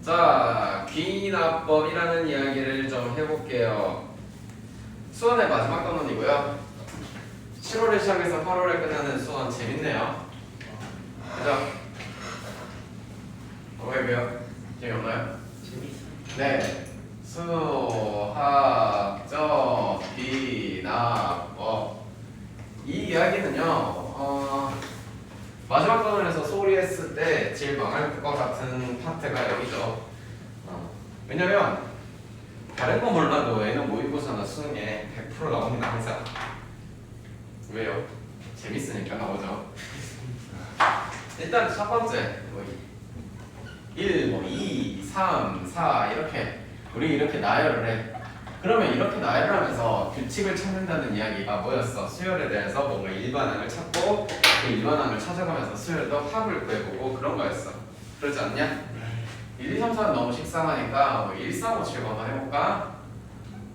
자, 귀납법이라는 이야기를 좀 해볼게요. 수원의 마지막 단원이고요. 7월에 시작해서 8월에 끝나는 수원 재밌네요. 그죠? 왜요? 재미없나요? 재밌어. 네. 수학적 귀납법. 이 이야기는요. 마지막 단원에서 소리 했을 때 제일 망할 것 같은 파트가 여기죠. 왜냐면 다른 거 몰라도 얘는 모의고사나 수능에 100% 나옵니다 항상. 왜요? 재밌으니까 나오죠. 일단 첫 번째 1, 2, 3, 4 이렇게 우리 이렇게 나열을 해. 그러면 이렇게 나열을 하면서 규칙을 찾는다는 이야기가 뭐였어? 수열에 대해서 뭔가 일반항을 찾고 그 일반항을 찾아가면서 수열도 합을 구해보고 그런 거였어. 그렇지 않냐? 1, 2, 3, 4는 너무 식상하니까 1, 3, 5, 7 한번 해볼까?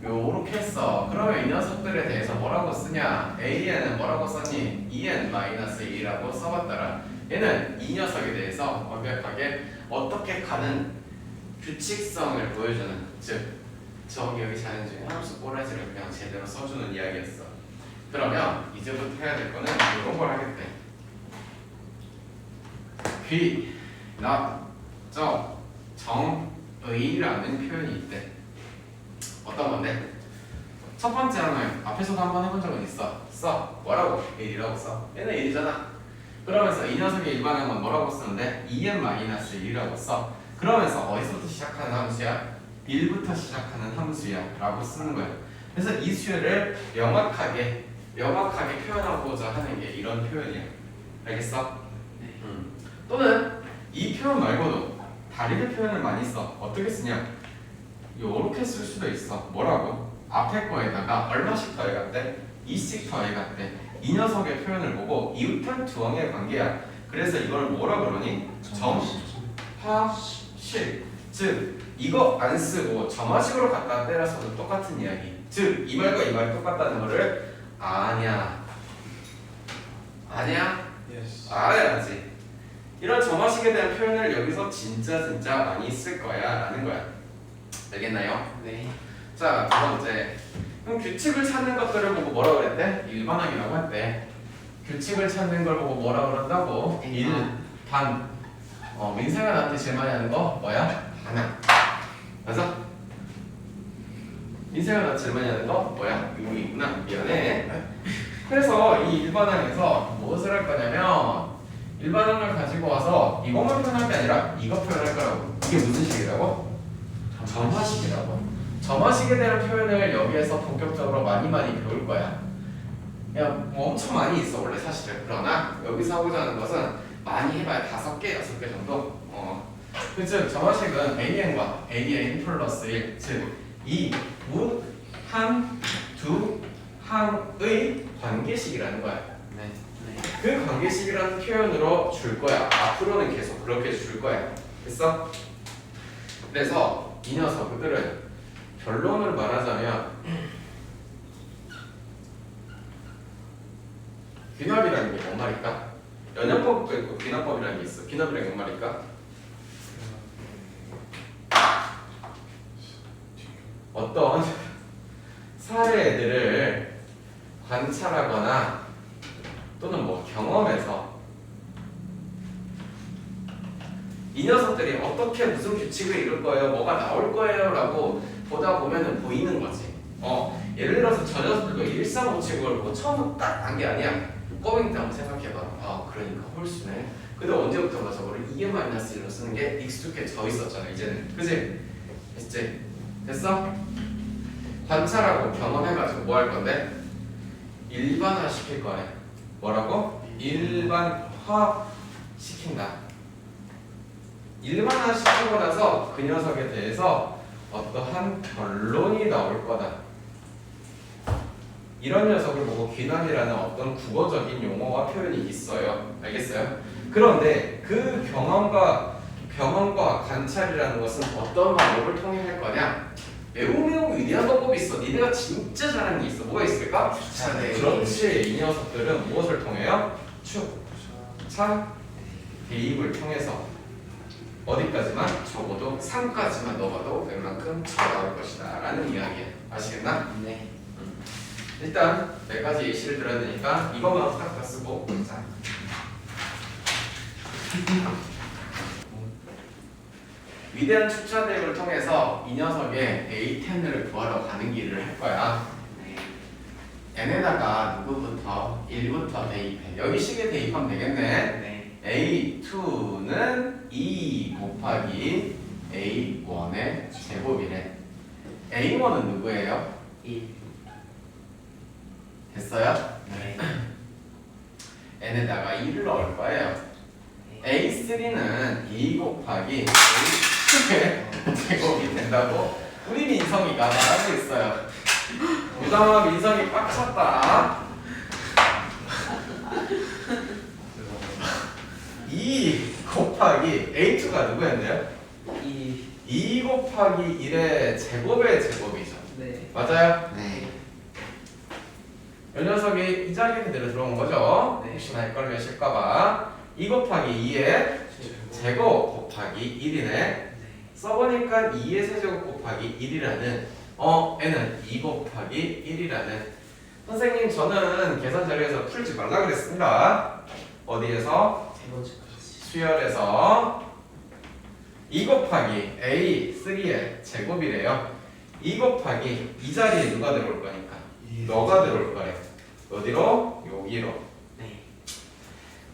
요렇게 했어. 그러면 이 녀석들에 대해서 뭐라고 쓰냐? A에는 뭐라고 썼니? 2n-1이라고 써봤더라. 얘는 이 녀석에 대해서 완벽하게 어떻게 가는 규칙성을 보여주는, 즉 저기 여기 자연주의 함수 꼬라지를 그냥 제대로 써주는 이야기였어. 그러면 이제부터 해야 될 거는 이런 걸 하겠대. 귀, 납, 적, 정의라는 표현이 있대. 어떤 건데? 첫 번째 하나는 앞에서도 한번 해본 적은 있어. 써. 뭐라고? 1이라고 써. 얘는 1이잖아. 그러면서 이 녀석의 일반항은 뭐라고 쓰는데? 2n-1이라고 써. 그러면서 어디서부터 시작하는 함수야? 1부터 시작하는 함수야 라고 쓰는 거야. 그래서 이 수열을 명확하게 표현하고자 하는 게 이런 표현이야. 알겠어? 네. 또는 이 표현 말고도 다르게 표현을 많이 써. 어떻게 쓰냐? 요렇게 쓸 수도 있어. 뭐라고? 앞에 거에다가 얼마씩 더해갔대? 2씩 더해갔대. 이 녀석의 표현을 보고 이웃한 두항의 관계야. 그래서 이걸 뭐라 그러니? 점화식. 즉 이거 안 쓰고 점화식으로 갖다 때려서도 똑같은 이야기. 즉 이 말과 이 말이 똑같다는 거를 아냐? Yes. 알아야지. 이런 점화식에 대한 표현을 여기서 진짜 많이 쓸 거야 라는 거야. 알겠나요? 네. 자, 두 번째. 그럼 규칙을 찾는 것들을 보고 뭐라 그랬대? 일반항이라고 했대. 규칙을 찾는 걸 보고 뭐라 그런다고? 일반. 민생아 나한테 제일 많이 하는 거 뭐야? 반항. 맞아? 민생아 나한테 제일 많이 하는 거 뭐야? 이거이구나. 미안해. 그래서 이 일반항에서 무엇을 할 거냐면 일반항을 가지고 와서 이것만 표현할 게 아니라 이거 표현할 거라고. 이게 무슨 식이라고? 점화식이라고. 점화식에 대한 표현을 여기에서 본격적으로 많이 배울 거야. 그냥 뭐 엄청 많이 있어 원래 사실은. 그러나 여기서 하고자 하는 것은 많이 해봐야 5개, 6개 정도. 즉 점화식은 AN과 AN 플러스 1, 즉 이 우, 한, 두, 항의 관계식이라는 거야. 네. 그 관계식이라는 표현으로 줄 거야. 앞으로는 계속 그렇게 줄 거야. 됐어? 그래서 이 녀석들은 결론을 말하자면 귀납이라는 게 뭔 말일까? 연역법도 있고 귀납법이라는 게 있어. 귀납이라는 게 뭔 말일까? 어떤 사례들을 관찰하거나 또는 뭐 경험해서 이 녀석들이 어떻게 무슨 규칙을 이룰 거예요, 뭐가 나올 거예요 라고 보다 보면은 보이는 거지. 예를 들어서 저 녀석들도 1357을 뭐 처음부터 딱 한 게 아니야. 꼬맹이 때 한번 생각해봐. 그러니까 홀수네. 근데 언제부터가 저거를 2n-1로 쓰는 게 익숙해져 있었잖아 이제는. 그치? 됐지? 됐어? 관찰하고 경험해가지고 뭐 할 건데? 일반화 시킬 거래. 뭐라고? 일반화 시킨다. 일반화 시키고 나서 그 녀석에 대해서 어떠한 결론이 나올 거다. 이런 녀석을 보고 귀납이라는 어떤 국어적인 용어와 표현이 있어요. 알겠어요? 그런데 그 경험과 관찰이라는 것은 어떤 방법을 통해 할 거냐? 매우 위대한 방법이 있어. 니네가 진짜 잘하는 게 있어. 뭐가 있을까? 주차네. 그렇지. 이 녀석들은 무엇을 통해요? 차 대입을 통해서 어디까지만? 적어도 3까지만 넣어봐도 웬만큼 차가 나올 것이다 라는 이야기야. 아시겠나? 네. 일단 몇 가지 예시를 들어야 되니까 이것만 딱 쓰고 자. 위대한 추차 대회를 통해서 이 녀석의 A10을 구하러 가는 길을 할 거야. n에다가 누구부터 1부터 대입해. 여기 식에 대입하면 되겠네. 네. A2는 2 곱하기 A1의 제곱이래. A1은 누구예요? 1. 됐어요? 네. n에다가 2를 넣을 거예요. A3는 2 곱하기 A2의 제곱이 된다고 우리 민성이가 말하고 있어요. 유담아 민성이 빡쳤다. 2 곱하기 A2가 누구였나요? 2 곱하기 1의 제곱의 제곱이죠. 네. 맞아요? 네. 이 녀석이 이 자리 그대로 들어온 거죠? 네. 혹시나 헷갈리실까봐 2 곱하기 2의 제곱 곱하기 1이네. 써보니까 2의 세제곱 곱하기 1이라는 n은 2 곱하기 1이라는 선생님 저는 계산 자료에서 풀지 말라 그랬습니다. 어디에서? 세 번째 클래스. 수열에서 2 곱하기 A3의 제곱이래요. 2 곱하기 이 자리에 누가 들어올 거니까? 너가 들어올 거래. 어디로? 여기로. 네.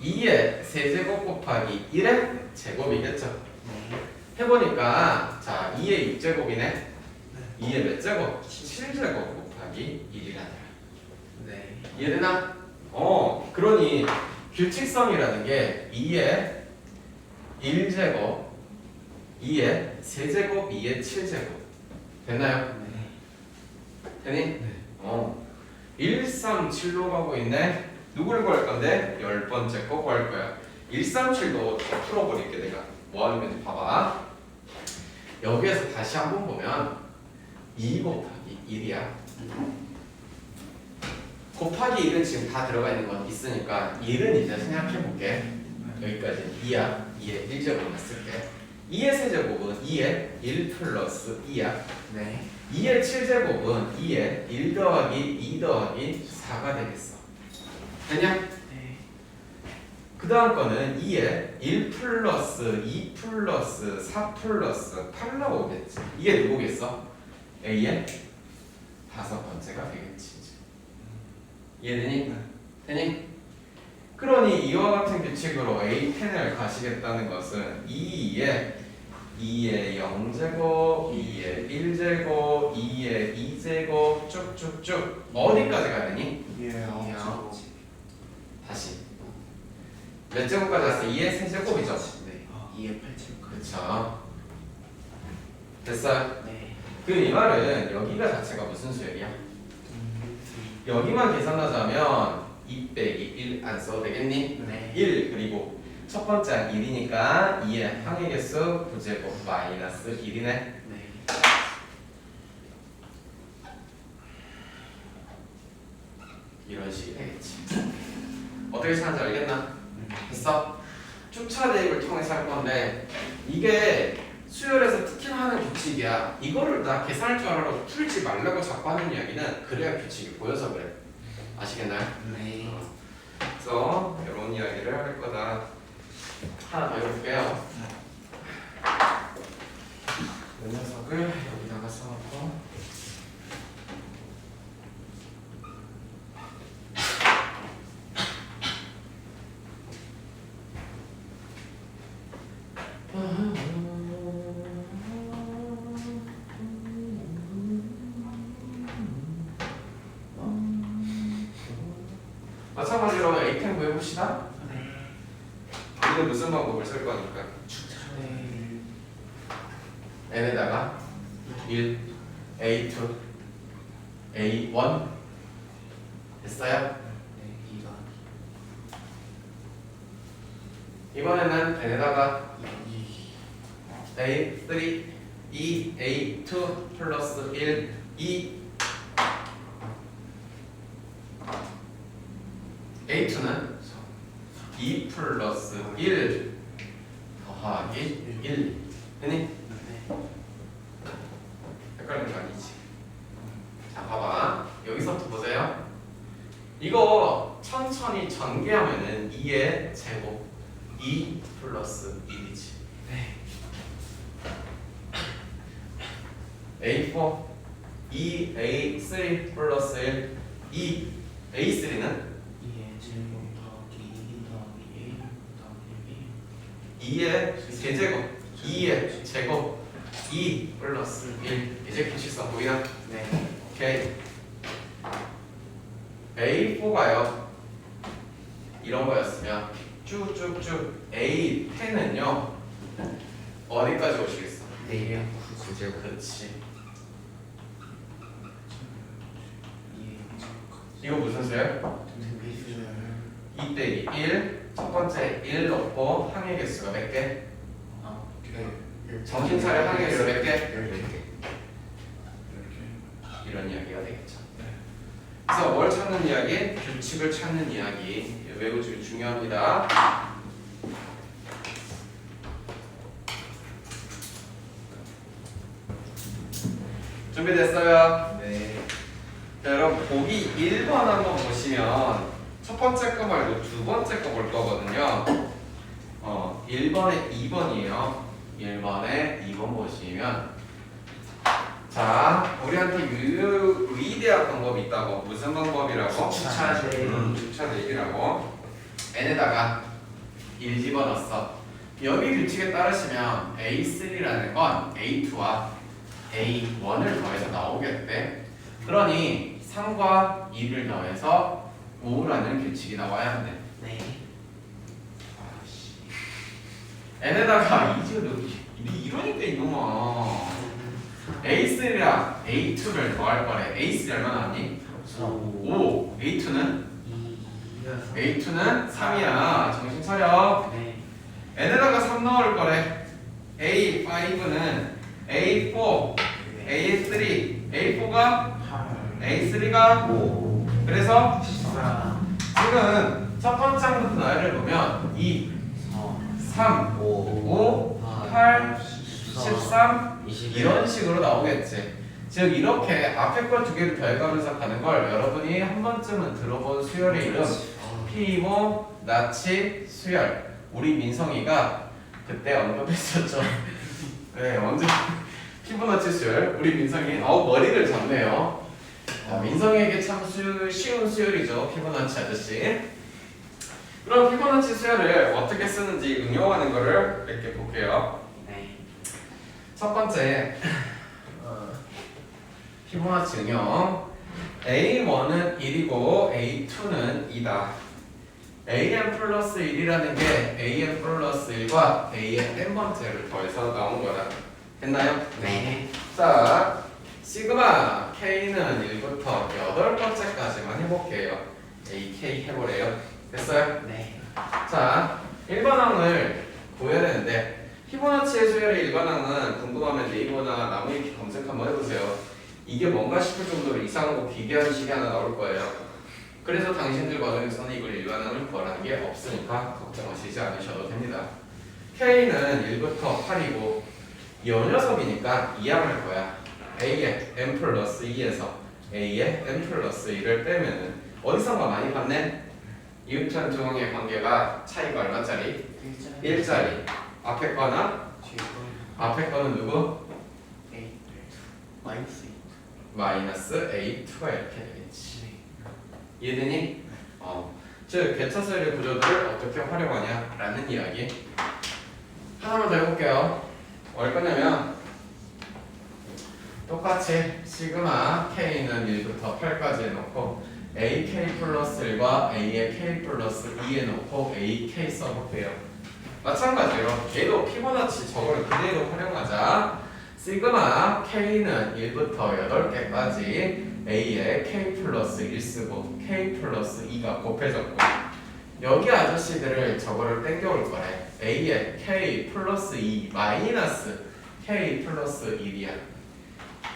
2의 세제곱 곱하기 1의 제곱이겠죠. 네. 해보니까 자 2의 6제곱이네. 2의 몇 제곱? 7제곱 곱하기 1이라더라. 네. 이해되나? 그러니 규칙성이라는 게 2의 1제곱, 2의 세제곱, 2의 7제곱 됐나요? 네. 되니? 네. 137로 가고 있네. 누구를 구할 건데? 10번째 거 구할 거야. 137도 다 풀어버릴게 내가. 뭐 하는 건지 봐봐. 여기에서 다시 한번 보면 2 곱하기 1이야. 곱하기 1은 지금 다 들어가 있는 건 있으니까 1은 이제 생각해볼게. 여기까지 2야. 2의 1제곱만 쓸게. 2의 세제곱은 2의 1 플러스 2야. 네. 2의 7제곱은 2의 1 더하기 2 더하기 4가 되겠어. 됐냐? 네. 그 다음 거는 2의 1 플러스 2 플러스 4 플러스 8 나오겠지. 이게 누구겠어? A의 다섯 번째가 되겠지. 이해되니? 되니? 그러니 이와 같은 규칙으로 A10을 가시겠다는 것은 2의 0제곱, 2의 1제곱, 2의 2제곱 쭉쭉쭉 어디까지 가야 되니? 다시 몇 제곱까지 왔어? 2의 세제곱이죠? 네. 2의 8제곱. 그쵸. 됐어요? 네. 그 이 말은 여기가 자체가 무슨 수열이야? 여기만 계산하자면 2 빼기 1 안 써도 되겠니? 네. 1 그리고 첫 번째 항 1이니까 2의 항의 개수 9제곱 마이너스 1이네. 네. 이런 식이 되겠지. 어떻게 찾는지 알겠나? 됐어? 추차 대입을 통해서 할 건데 이게 수열에서 특히나 하는 규칙이야. 이거를 나 계산할 줄 알아라고 풀지 말라고 자꾸 하는 이야기는 그래야 규칙이 보여서 그래. 아시겠나요? 네. 그래서 이런 이야기를 할 거다. 하나 더 해볼게요. 이 녀석을 여기다가 써놓고 마찬가지로 A10 구해봅시다. 네. 이거 무슨 방법을 쓸 거니까 네. n에다가 1, A2, A1 됐어요? 네. 2가 이번에는 n에다가 2. A3, 2, A2 플러스 1, 2 A2는 2 플러스 1 더하기 더하기 1 되니? 네. 헷갈리는 거 아니지? 자 봐봐 여기서부터 보세요. 이거 천천히 전개하면은 2의 제곱 2 플러스 1이지. 네. A4 2A3 플러스 1 2 A3는 2의 제곱 더하기 2 더하기 1 더하기 2의 세제곱 2의 제곱 2 플러스 1 이제 규칙성 보이나? 1. 네. 오케이. A4가요 이런 거였으면 쭉쭉쭉 A10은요 어디까지 오시겠어? 내일이요. 구제곱. 그렇지. 2의 제곱. 이거 무슨 수열? 등비수열. 2 빼기 1 첫 번째 1 넣고 항의 개수가 몇 개? 아, 정신 차려 항의 개수 몇 개? 10개. 이런 이야기가 되겠죠. 그래서 뭘 찾는 이야기? 규칙을 찾는 이야기. 매우 중요합니다. 준비됐어요? 네. 자, 여러분 보기 1번 한번 보시면 첫 번째 거 말고 두 번째 거 볼 거거든요. 1번에 2번이에요. 1번에 2번 보시면 자, 우리한테 의대학 방법이 있다고. 무슨 방법이라고? 주차 대입. 주차 대입이라고. n에다가 1 집어넣었어. 여기 규칙에 따르시면 A3라는 건 A2와 A1을 더해서 나오겠대. 그러니 3과 2를 더해서 5라는 규칙이 나와야 한대. 네. 아씨. n에다가 2 집어넣기. 이러니까 이놈아. A3랑 A2를 더할 거래. A3 얼마나 하니? 5. A2는? 2여서. A2는 3이야. 정신 차려. 네. n에다가 3 넣을 거래. A5는 A4, A3, A4가 8. A3가 5. 그래서 14. 지금 첫 번째 항부터 나열을 보면 2, 3, 5, 8, 13 이런 식으로 나오겠지. 즉 이렇게 앞에 걸 두 개를 더해가면서 가는 걸 여러분이 한 번쯤은 들어본 수열의 이름 피보나치 수열. 우리 민성이가 그때 언급했었죠. 네, 언제 피보나치 수열. 우리 민성이 머리를 잡네요. 민성이에게 참 쉬운 수열이죠. 피보나치 아저씨. 그럼 피보나치 수열을 어떻게 쓰는지 응용하는 거를 몇 개 볼게요. 네. 첫 번째 피보나치 응용. A1은 1이고 A2는 2다. AN 플러스 1이라는 게 AN 플러스 1과 A의 n번째를 더해서 나온 거다. 됐나요? 네. 자, 시그마 K는 1부터 8번째까지만 해볼게요. AK 해보래요. 됐어요? 네. 자, 일반항을 구해야 되는데 피보나치의 수열의 일반항은 궁금하면 네이버나 나무위키 검색 한번 해보세요. 이게 뭔가 싶을 정도로 이상한 거 기괴한 식이 하나 나올 거예요. 그래서 당신들 과정에서는 이걸 일반항을 구하라는 게 없으니까 걱정하시지 않으셔도 됩니다. K는 1부터 8이고 이 녀석이니까 2항을 거야. A의 n 플러스 2에서 A의 n 플러스 2를 빼면은 어디선가 많이 봤네? 이웃한 두 항의 관계가 차이가 얼마짜리? 1짜리. 앞에 거나 앞에 거는 누구? 마이너스 마이너스 A2가 이렇게 되겠지. 2. 이해되니? 즉 개차수열의 구조들을 어떻게 활용하냐라는 이야기. 하나만 더 해볼게요. 뭘 거냐면 똑같이 시그마 K는 1부터 8까지 해놓고 AK 플러스 1과 A의 K 플러스 2 해놓고 AK 써볼게요. 마찬가지로 얘도 피보나치 저거를 그대로 활용하자. 시그마 K는 1부터 8개까지 A의 K 플러스 1 쓰고 K 플러스 2가 곱해졌고 여기 아저씨들을 저거를 땡겨올 거래. A의 K 플러스 2 마이너스 K 플러스 1이야.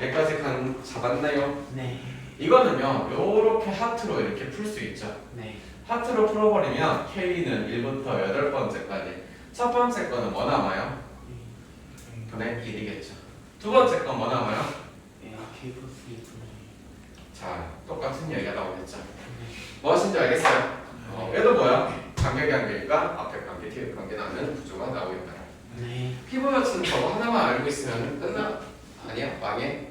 여기까지 잡았나요? 네. 이거는요 요렇게 하트로 이렇게 풀 수 있죠. 네. 하트로 풀어버리면 K는 1부터 8번째까지 첫 번째 거는 뭐 남아요? 분의 1이겠죠. 두 번째 건 뭐 남아요? K 플러스 2 자, 똑같은 얘기가 나오겠죠. 무엇인지 알겠어요? 얘도 뭐야? 간격이니까 앞에 관계, 뒤에 관계 나는 구조가 나오겠다. 네. 피부여치는 저거 하나만 알고 있으면 끝나? 아니야, 망해.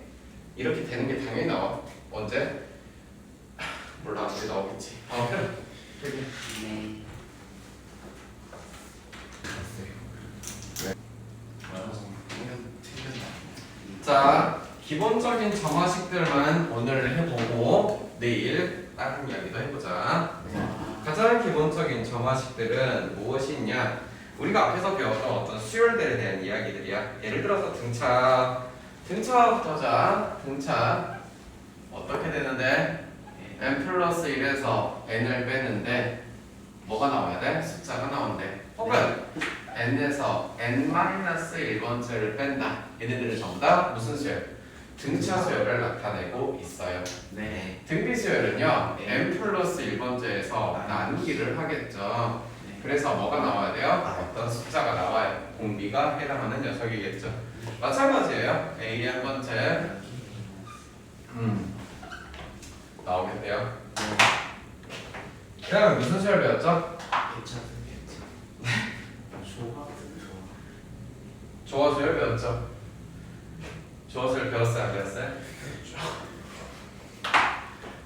이렇게 되는 게 당연히 나와. 언제? 몰라, 언제 나오겠지. 그래. 네. 자, 기본적인 정화식들만 오늘 해보고 내일 다른 이야기도 해보자. 가장 기본적인 정화식들은 무엇이 있냐? 우리가 앞에서 배웠던 어떤 수열들에 대한 이야기들이야. 예를 들어서 등차부터자. 등차 어떻게 되는데? n 플러스 1에서 n을 빼는데 뭐가 나와야 돼? 숫자가 나온대. 혹은 n에서 n-1번째를 뺀다. 얘네들은 전부 다 무슨 수열? 등차 수열을 나타내고 있어요. 네. 등비 수열은요, 네. n 플러스 1번째에서 나누기를 하겠죠. 그래서 뭐가 나와야 돼요? 어떤 숫자가 나와요. 공비가 해당하는 녀석이겠죠. 마찬가지예요. a-n번째 나오겠대요. 그 다음에 무슨 수열 배웠죠? 조화 수열 배웠죠? 조화 수열 배웠어요? 안 배웠어요?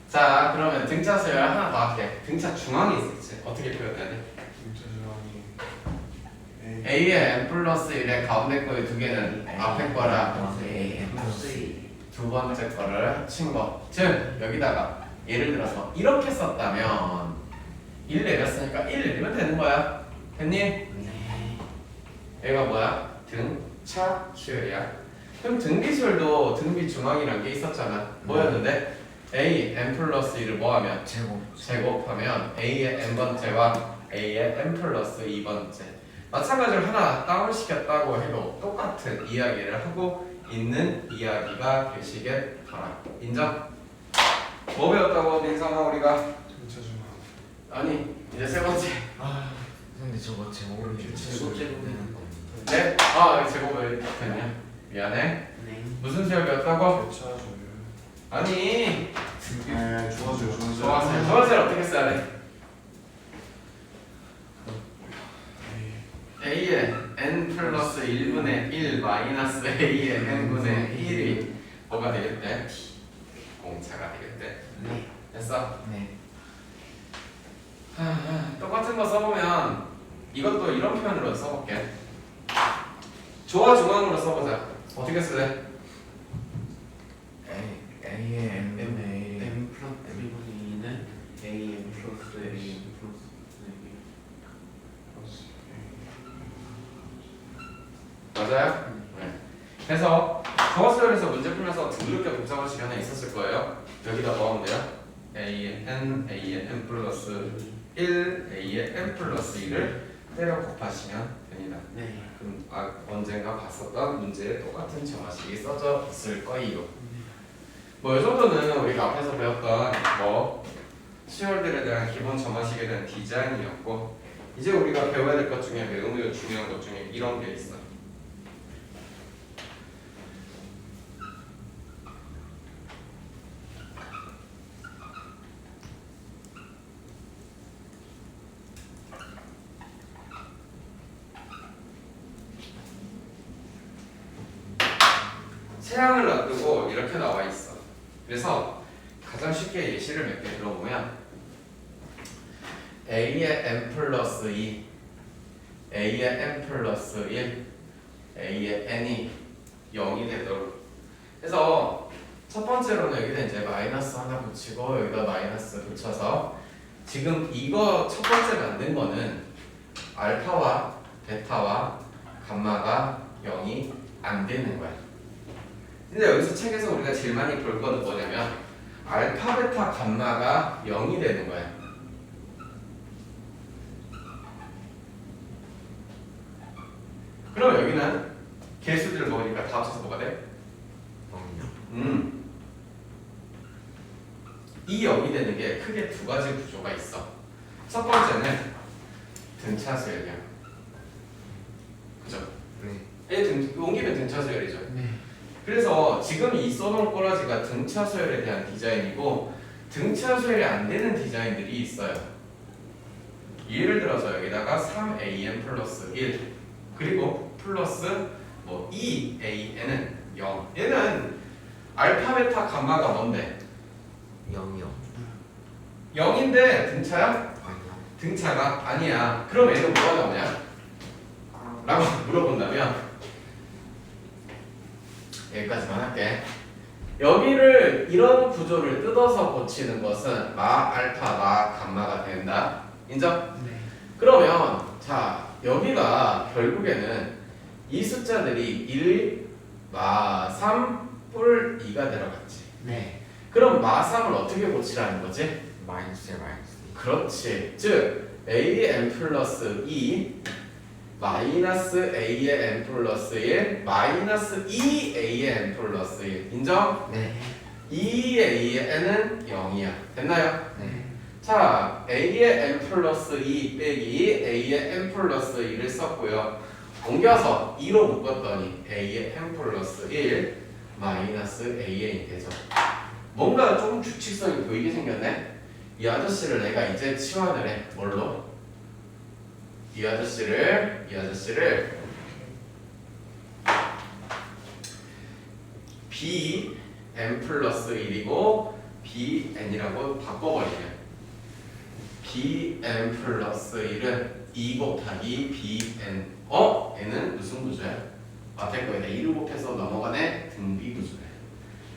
자, 그러면 등차 수열 하나 더 할게. 등차 중앙이 있었지. 어떻게 표현해야 돼? A의 n 플러스 1의 가운데 거의 두 개는 앞에 거랑 두 번째 거를 합친 거. 즉 여기다가 예를 들어서 이렇게 썼다면 1 내렸으니까 1 내리면 되는 거야. 됐니? 네. 얘가 뭐야? 등차 수열이야. 그럼 등비 수열도 등비 중앙이란 게 있었잖아. 뭐였는데? A n 플러스 1을 뭐하면? 제곱하면 A의 n번째와 A의 n 플러스 2번째 마찬가지로 하나 다운시켰다고 해도 똑같은 이야기를 하고 있는 이야기가 되시겠더라. 인정? 뭐 배웠다고 민성아 우리가? 아니 이제 세 번째. 근데 저거 제목으로 제곱되는 거. 네? 제곱을 됐냐? 미안해. 네. 무슨 수열 배웠다고? 아니 좋았어요. 좋았어요. 어떻게 써야 돼? A의 n 플러스 1분의 1 마이너스 A의 n분의 1이 뭐가 되겠대? 공차가 되겠대. 네. 됐어? 네. 똑같은 거 써보면 이것도 이런 표현으로 써볼게. 조화 중앙으로 써보자. 어떻게 쓸래? A의 n분의 M 플러스 1분의 2는 A M 플러스 A M 플러스 맞아요? 네. 그래서 정화수열에서 문제 풀면서 드물게 복잡한 시간에 있었을 거예요. 여기다 뭐 하면 돼요? A의 n 플러스 1, A의 n 플러스 2를 때려 곱하시면 됩니다. 네. 그럼 언젠가 봤었던 문제에 똑같은 정화식이 써져 있을 거예요. 뭐 이 정도는 우리가 앞에서 배웠던 뭐 수열들에 대한 기본 정화식에 대한 디자인이었고, 이제 우리가 배워야 될 것 중에 매우 중요한 것 중에 이런 게 있어. 체항을 놔두고 이렇게 나와 있어. 그래서 가장 쉽게 예시를 몇 개 들어보면 A의 n 플러스 2, A의 n 플러스 1, A의 n이 0이 되도록. 그래서 첫 번째로는 여기다 이제 마이너스 하나 붙이고 여기다 마이너스 붙여서 지금 이거 첫 번째 만든 거는 알파와 베타와 감마가 0이 안 되는 거야. 근데 여기서 책에서 우리가 제일 많이 볼 거는 뭐냐면 알파, 베타, 감마가 0이 되는 거야. 그럼 여기는 개수들을 먹으니까 다 합쳐서 뭐가 돼? 이 0이 되는 게 크게 두 가지 구조가 있어. 첫 번째는 등차 수열이야. 옮기면 등차 수열이죠. 네. 그래서 지금 이 써놓은 꼬라지가 등차 수열에 대한 디자인이고 등차 수열이 안 되는 디자인들이 있어요. 예를 들어서 여기다가 3am 플러스 1 그리고 플러스 뭐 2an은 0. 얘는 알파, 베타, 감마가 뭔데? 0이요. 0인데 등차야? 아니요. 등차가 아니야. 그럼 얘는 뭐가 나오냐? 라고 물어본다면 여기까지만 할게. 여기를 이런 구조를 뜯어서 고치는 것은 마 알파, 마 감마가 된다. 인정? 네. 그러면 자 여기가 결국에는 이 숫자들이 1, 마 3, 뿔 2가 들어갔지. 네. 그럼 마 3을 어떻게 고치라는 거지? 마이너스에 마이너스. 그렇지. 즉 am 플러스 2 마이너스 a의 n 플러스 1 마이너스 2a의 n 플러스 1 인정? 네. 2a의 n은 0이야. 됐나요? 네. 자 a의 n 플러스 2 빼기 a의 n 플러스 1을 썼고요. 옮겨서 2로 묶었더니 a의 n 플러스 1 마이너스 an이 되죠. 뭔가 조금 규칙성이 보이게 생겼네. 이 아저씨를 내가 이제 치환을 해. 뭘로? 이 아저씨를 bn 플러스 1이고 bn이라고 바꿔버리면 bn 플러스 1은 2 곱하기 bn 얘는 무슨 구조야? 앞에 거에다 2를 곱해서 넘어가네 등비 구조야.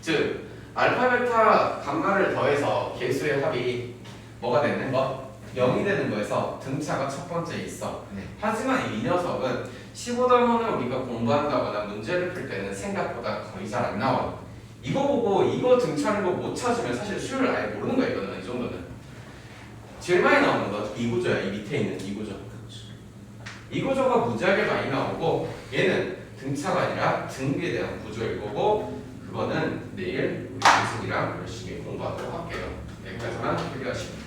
즉 알파, 베타, 감마를 더해서 개수의 합이 뭐가 되는 거? 0이 되는 거에서 등차가 첫 번째 있어. 네. 하지만 이 녀석은 15단원을 우리가 공부한다거나 문제를 풀 때는 생각보다 거의 잘 안 나와. 이거 보고 이거 등차는 거 못 찾으면 사실 수요를 아예 모르는 거야. 이거는 이 정도는. 제일 많이 나오는 건 이 구조야. 이 밑에 있는 이 구조. 이 구조가 무지하게 많이 나오고 얘는 등차가 아니라 등비에 대한 구조일 거고 그거는 내일 우리 교수님이랑 열심히 공부하도록 할게요. 여기까지만 클리어하십니다.